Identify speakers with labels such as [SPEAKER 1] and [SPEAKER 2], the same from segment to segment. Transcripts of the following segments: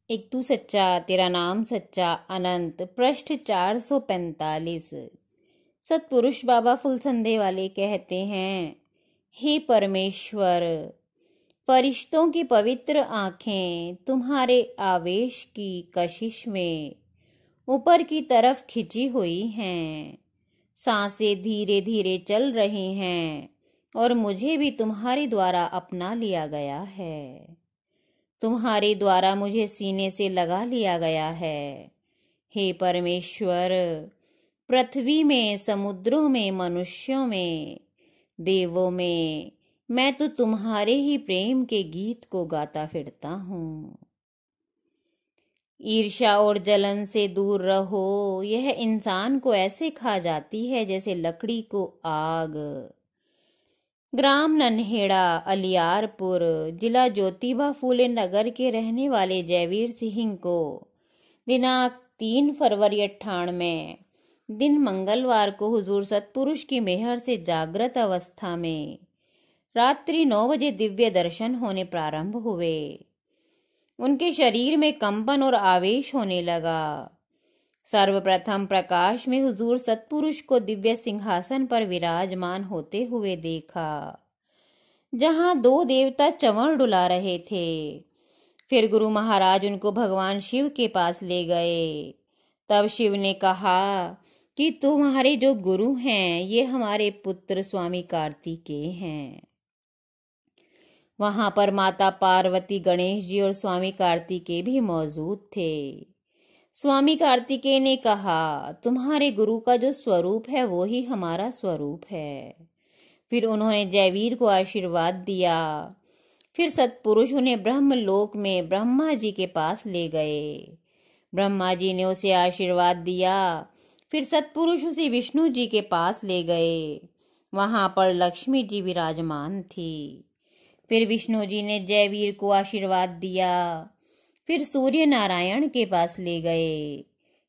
[SPEAKER 1] एक तू सच्चा तेरा नाम सच्चा अनंत पृष्ठ 445। सतपुरुष बाबा फुलसंदे वाले कहते हैं, हे परमेश्वर, फरिश्तों की पवित्र आंखें तुम्हारे आवेश की कशिश में ऊपर की तरफ खिंची हुई हैं। सांसें धीरे धीरे चल रही हैं और मुझे भी तुम्हारे द्वारा अपना लिया गया है। तुम्हारे द्वारा मुझे सीने से लगा लिया गया है। हे परमेश्वर, पृथ्वी में, समुद्रों में, मनुष्यों में, देवों में मैं तो तुम्हारे ही प्रेम के गीत को गाता फिरता हूँ। ईर्ष्या और जलन से दूर रहो। यह इंसान को ऐसे खा जाती है जैसे लकड़ी को आग। ग्राम नन्हेड़ा, अलियारपुर, जिला ज्योतिबा फूले नगर के रहने वाले जयवीर सिंह को दिनांक 3 फरवरी 98 दिन मंगलवार को हुजूर सतपुरुष की मेहर से जागृत अवस्था में रात्रि 9 बजे दिव्य दर्शन होने प्रारंभ हुए। उनके शरीर में कंपन और आवेश होने लगा। सर्वप्रथम प्रकाश में हुजूर सतपुरुष को दिव्य सिंहासन पर विराजमान होते हुए देखा, जहां 2 देवता चंवर डुला रहे थे। फिर गुरु महाराज उनको भगवान शिव के पास ले गए। तब शिव ने कहा कि तुम्हारे जो गुरु हैं ये हमारे पुत्र स्वामी कार्तिकेय हैं। वहां पर माता पार्वती, गणेश जी और स्वामी कार्तिकेय भी मौजूद थे। स्वामी कार्तिकेय ने कहा, तुम्हारे गुरु का जो स्वरूप है वो ही हमारा स्वरूप है। फिर उन्होंने जयवीर को आशीर्वाद दिया। फिर सतपुरुष उन्हें ब्रह्मलोक में ब्रह्मा जी के पास ले गए। ब्रह्मा जी ने उसे आशीर्वाद दिया। फिर सतपुरुष उसे विष्णु जी के पास ले गए। वहां पर लक्ष्मी जी विराजमान थी। फिर विष्णु जी ने जयवीर को आशीर्वाद दिया। फिर सूर्य नारायण के पास ले गए।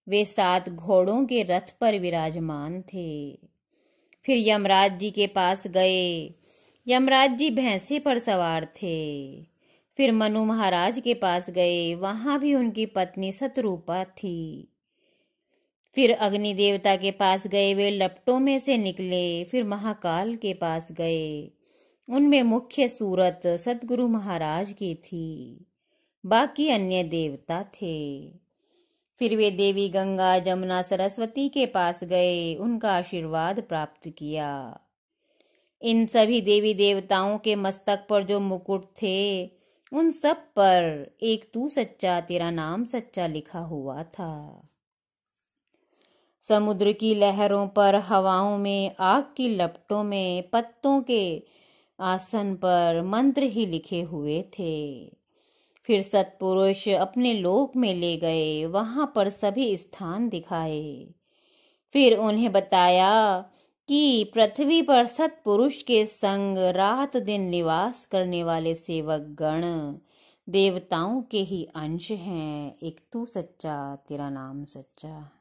[SPEAKER 1] वे 7 घोड़ों के रथ पर विराजमान थे। फिर यमराज जी के पास गए। यमराज जी भैंसे पर सवार थे। फिर मनु महाराज के पास गए। वहां भी उनकी पत्नी सतरूपा थी। फिर अग्नि देवता के पास गए। वे लपटों में से निकले। फिर महाकाल के पास गए। उनमें मुख्य सूरत सतगुरु महाराज की थी, बाकी अन्य देवता थे। फिर वे देवी गंगा, जमुना, सरस्वती के पास गए। उनका आशीर्वाद प्राप्त किया। इन सभी देवी देवताओं के मस्तक पर जो मुकुट थे उन सब पर एक तू सच्चा तेरा नाम सच्चा लिखा हुआ था। समुद्र की लहरों पर, हवाओं में, आग की लपटों में, पत्तों के आसन पर मंत्र ही लिखे हुए थे। फिर सतपुरुष अपने लोक में ले गए। वहां पर सभी स्थान दिखाए। फिर उन्हें बताया कि पृथ्वी पर सतपुरुष के संग रात दिन निवास करने वाले सेवक गण देवताओं के ही अंश हैं। एक तू सच्चा तेरा नाम सच्चा।